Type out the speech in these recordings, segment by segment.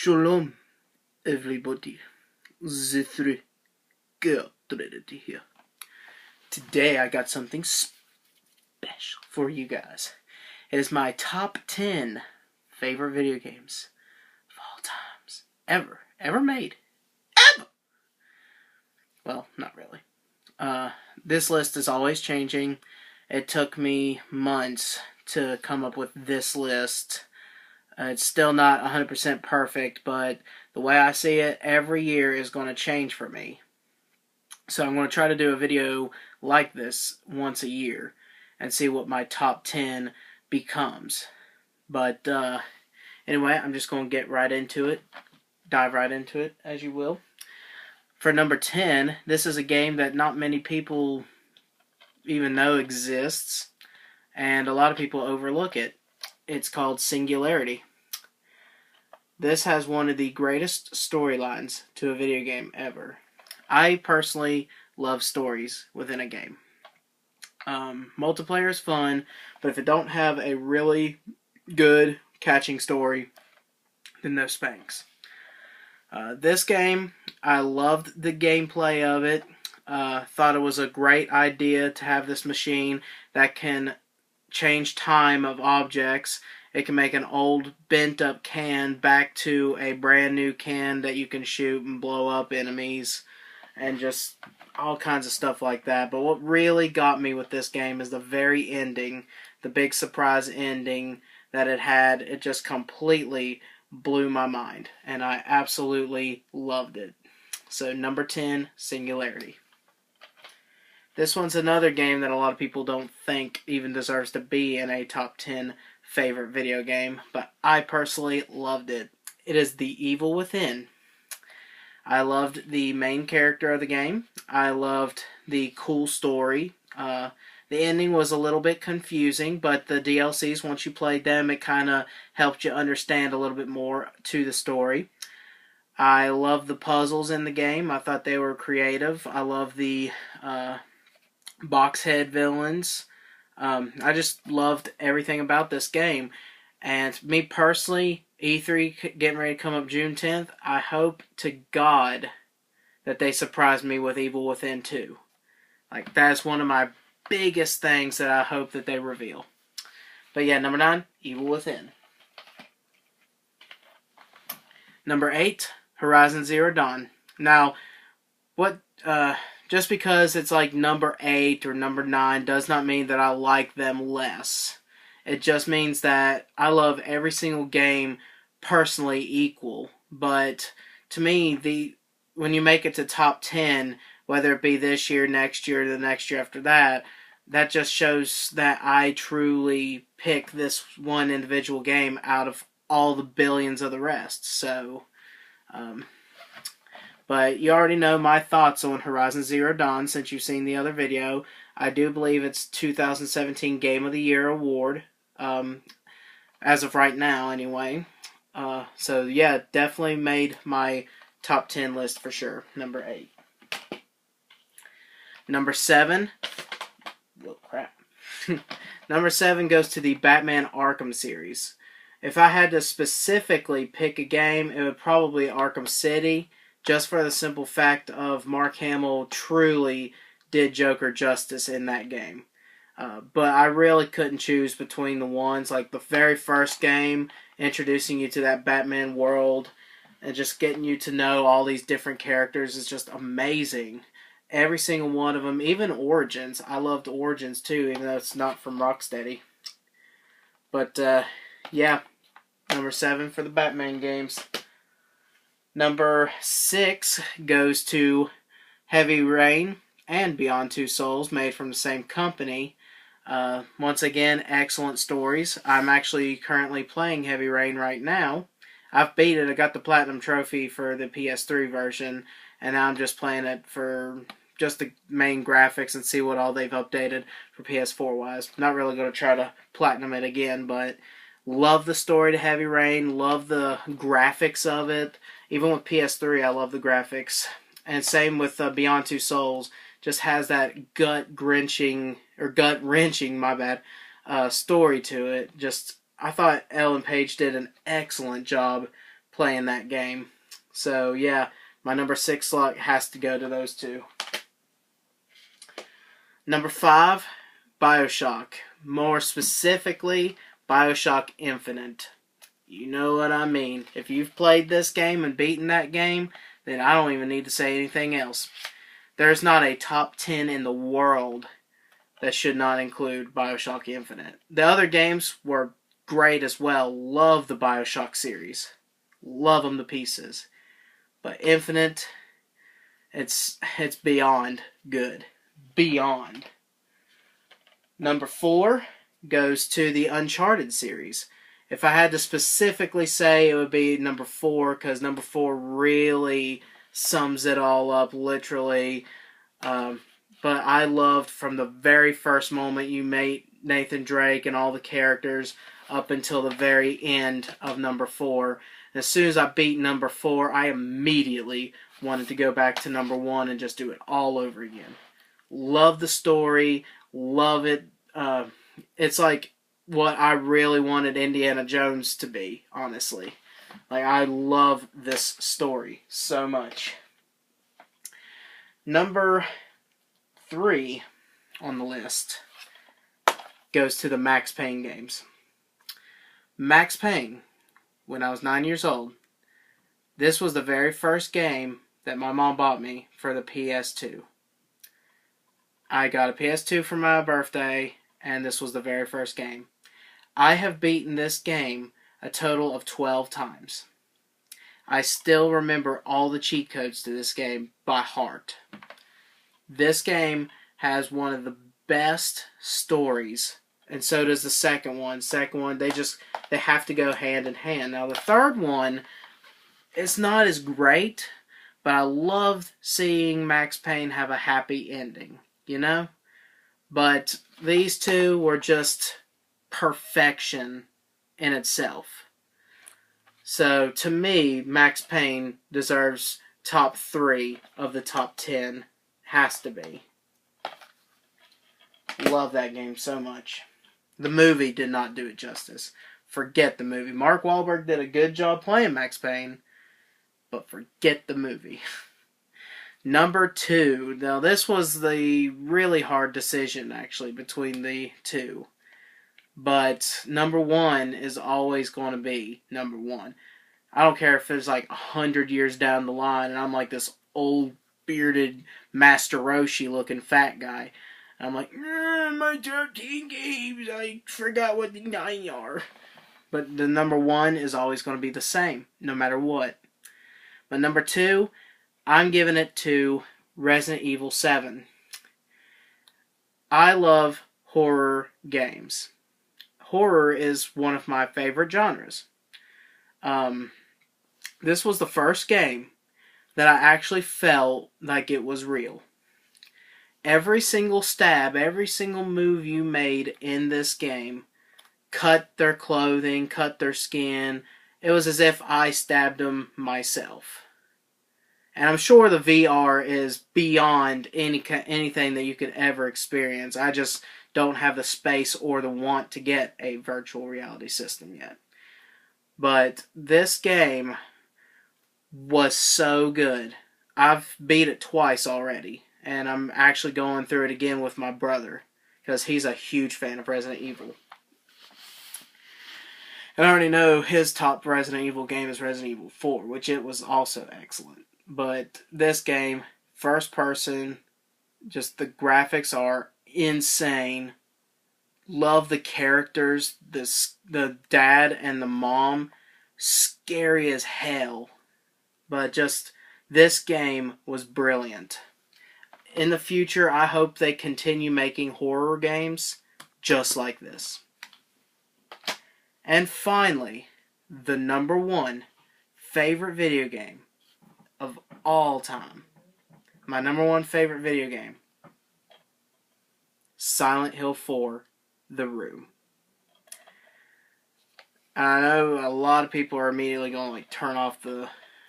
Shalom, everybody. The three girl Trinity here. Today I got something special for you guys. It is my top 10 favorite video games of all times. Ever made. Ever! Well, not really. This list is always changing. It took me months to come up with this list. It's still not 100% perfect, but the way I see it, every year is going to change for me. So I'm going to try to do a video like this once a year and see what my top 10 becomes. But anyway, I'm just going to get right into it. Dive right into it, as you will. For number 10, this is a game that not many people even know exists, and a lot of people overlook it. It's called Singularity. This has one of the greatest storylines to a video game ever. I personally love stories within a game. Multiplayer is fun, but if it don't have a really good catching story, then no spanks. This game, I loved the gameplay of it. Thought it was a great idea to have this machine that can change time of objects. It can make an old bent up can back to a brand new can that you can shoot and blow up enemies and just all kinds of stuff like that. But what really got me with this game is the very ending, the big surprise ending that it had. It just completely blew my mind, and I absolutely loved it. So number 10, Singularity. This one's another game that a lot of people don't think even deserves to be in a top 10 favorite video game, but I personally loved it. It is The Evil Within. I loved the main character of the game. I loved the cool story. The ending was a little bit confusing, but the DLCs, once you played them, it kind of helped you understand a little bit more to the story. I loved the puzzles in the game. I thought they were creative. I love the box head villains. I just loved everything about this game. And me personally, E3 getting ready to come up June 10th, I hope to God that they surprise me with Evil Within 2. Like, that's one of my biggest things that I hope that they reveal. But yeah, number 9, Evil Within. Number 8, Horizon Zero Dawn. Now, just because it's like number 8 or number 9 does not mean that I like them less. It just means that I love every single game personally equal. But to me, when you make it to top 10, whether it be this year, next year, the next year after that, that just shows that I truly pick this one individual game out of all the billions of the rest. So, but you already know my thoughts on Horizon Zero Dawn since you've seen the other video. I do believe it's 2017 Game of the Year award, as of right now anyway. So yeah, definitely made my top 10 list for sure. Number 8. Number 7. Oh, crap. Number 7 goes to the Batman Arkham series. If I had to specifically pick a game, it would probably be Arkham City, just for the simple fact of Mark Hamill truly did Joker justice in that game. But I really couldn't choose between the ones. Like the very first game, introducing you to that Batman world and just getting you to know all these different characters is just amazing. Every single one of them, even Origins. I loved Origins too, even though it's not from Rocksteady. But yeah, number 7 for the Batman games. Number 6 goes to Heavy Rain and Beyond Two Souls, made from the same company. Once again, excellent stories. I'm actually currently playing Heavy Rain right now. I've beat it. I got the Platinum Trophy for the PS3 version, and now I'm just playing it for just the main graphics and see what all they've updated for PS4-wise. Not really going to try to Platinum it again, but love the story to Heavy Rain. Love the graphics of it. Even with PS3, I love the graphics. And same with Beyond Two Souls. Just has that gut-wrenching, story to it. I thought Ellen Page did an excellent job playing that game. So yeah, my number 6 slot has to go to those two. Number 5, BioShock. More specifically, BioShock Infinite. You know what I mean. If you've played this game and beaten that game, then I don't even need to say anything else. There's not a top 10 in the world that should not include BioShock Infinite. The other games were great as well. Love the BioShock series. Love them to pieces. But Infinite, it's beyond good. Beyond. Number 4 goes to the Uncharted series. If I had to specifically say, it would be number 4, because number 4 really sums it all up, literally. But I loved from the very first moment you made Nathan Drake and all the characters up until the very end of number 4. And as soon as I beat number 4, I immediately wanted to go back to number 1 and just do it all over again. Love the story. Love it. It's like what I really wanted Indiana Jones to be, honestly. Like, I love this story so much. Number 3 on the list goes to the Max Payne games. Max Payne, when I was 9 years old, this was the very first game that my mom bought me for the PS2. I got a PS2 for my birthday, and this was the very first game. I have beaten this game a total of 12 times. I still remember all the cheat codes to this game by heart. This game has one of the best stories, and so does the second one. They have to go hand in hand. Now the third one, it's not as great, but I loved seeing Max Payne have a happy ending, you know? But these two were just perfection in itself. So to me, Max Payne deserves top 3 of the top 10. Has to be. Love that game so much. The movie did not do it justice. Forget the movie. Mark Wahlberg did a good job playing Max Payne, but forget the movie. Number 2. Now, this was the really hard decision, actually, between the two. But number 1 is always going to be number 1. I don't care if it's like 100 years down the line and I'm like this old, bearded, Master Roshi looking fat guy. And I'm like, my 13 games, I forgot what the 9 are. But the number 1 is always going to be the same, no matter what. But number 2, I'm giving it to Resident Evil 7. I love horror games. Horror is one of my favorite genres. This was the first game that I actually felt like it was real. Every single stab, every single move you made in this game cut their clothing, cut their skin. It was as if I stabbed them myself. And I'm sure the VR is beyond anything that you could ever experience. I just don't have the space or the want to get a virtual reality system yet. But this game was so good. I've beat it twice already. And I'm actually going through it again with my brother, because he's a huge fan of Resident Evil. And I already know his top Resident Evil game is Resident Evil 4, which it was also excellent. But this game, first person, just the graphics are insane. Love the characters, the dad and the mom, scary as hell. But just, this game was brilliant. In the future, I hope they continue making horror games just like this. And finally, the number 1 favorite video game of all time. My number 1 favorite video game. Silent Hill 4, The Room. I know a lot of people are immediately going to turn off the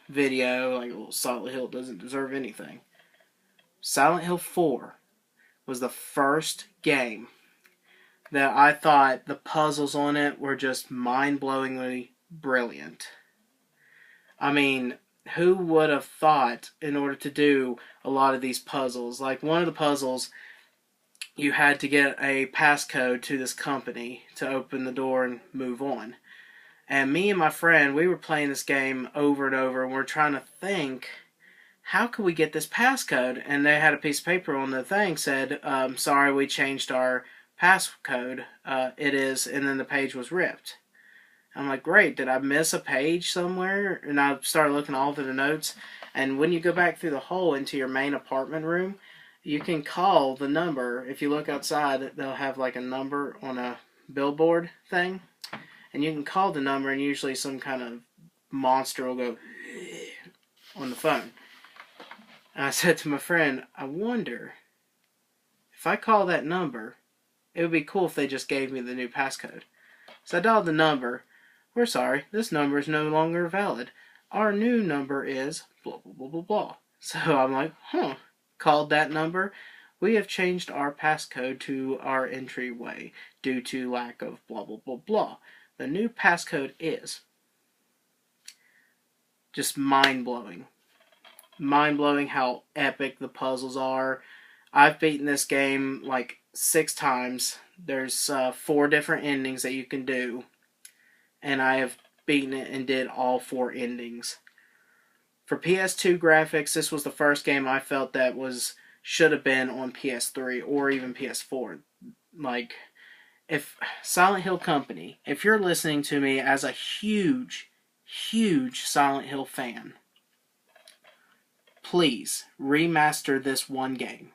video, like, well, Silent Hill doesn't deserve anything. Silent Hill 4 was the first game that I thought the puzzles on it were just mind-blowingly brilliant. I mean, who would have thought in order to do a lot of these puzzles? Like one of the puzzles, you had to get a passcode to this company to open the door and move on. And me and my friend, we were playing this game over and over, and we're trying to think, how could we get this passcode? And they had a piece of paper on the thing said, sorry, we changed our passcode. It is, and then the page was ripped. I'm like, great, did I miss a page somewhere? And I started looking all through the notes, and when you go back through the hole into your main apartment room, you can call the number. If you look outside, they'll have like a number on a billboard thing, and you can call the number, and usually some kind of monster will go on the phone. And I said to my friend, I wonder if I call that number, it would be cool if they just gave me the new passcode. So I dialed the number. We're sorry, this number is no longer valid. Our new number is blah, blah, blah, blah, blah. So I'm like, called that number. We have changed our passcode to our entryway due to lack of blah, blah, blah, blah. The new passcode is just mind-blowing. Mind-blowing how epic the puzzles are. I've beaten this game like 6 times. There's 4 different endings that you can do, and I have beaten it and did all 4 endings. For PS2 graphics, this was the first game I felt that should have been on PS3 or even PS4. Like, if Silent Hill Company, if you're listening to me as a huge, huge Silent Hill fan, please remaster this one game.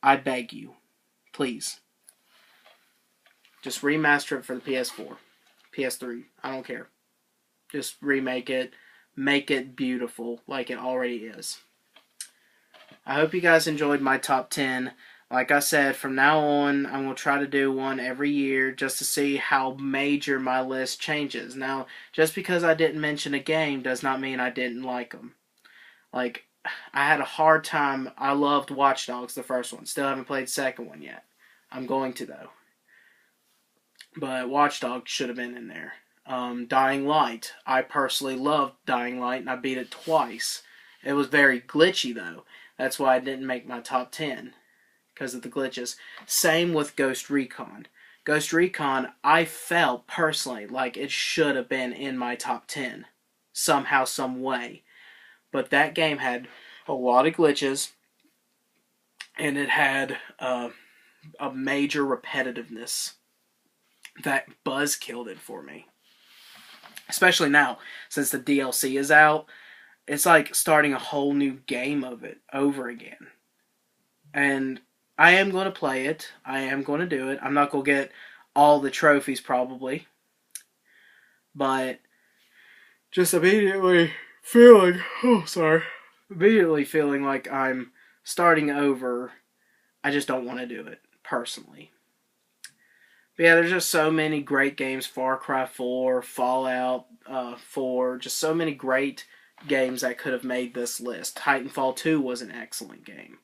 I beg you. Please. Just remaster it for the PS4. PS3. I don't care. Just remake it. Make it beautiful like it already is. I hope you guys enjoyed my top 10. Like I said, from now on, I'm going to try to do one every year just to see how major my list changes. Now, just because I didn't mention a game does not mean I didn't like them. Like, I had a hard time. I loved Watch Dogs, the first one. Still haven't played the second one yet. I'm going to, though. But Watch Dogs should have been in there. Dying Light. I personally loved Dying Light, and I beat it twice. It was very glitchy, though. That's why I didn't make my top 10. Because of the glitches. Same with Ghost Recon. Ghost Recon, I felt, personally, like it should have been in my top 10. Somehow, some way. But that game had a lot of glitches, and it had a major repetitiveness that Buzz killed it for me. Especially now, since the DLC is out, it's like starting a whole new game of it over again. And I am going to play it. I am going to do it. I'm not going to get all the trophies probably. But just immediately feeling like I'm starting over. I just don't want to do it, personally. But yeah, there's just so many great games. Far Cry 4, Fallout 4, just so many great games that could have made this list. Titanfall 2 was an excellent game.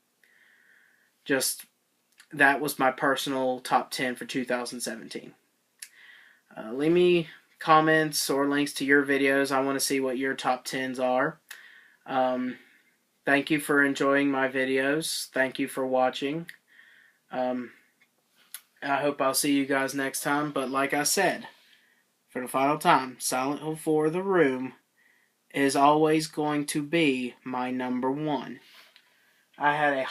Just, that was my personal top 10 for 2017. Leave me comments or links to your videos. I want to see what your top 10s are. Thank you for enjoying my videos. Thank you for watching. I hope I'll see you guys next time. But like I said, for the final time, Silent Hill 4 The Room is always going to be my number 1. I had a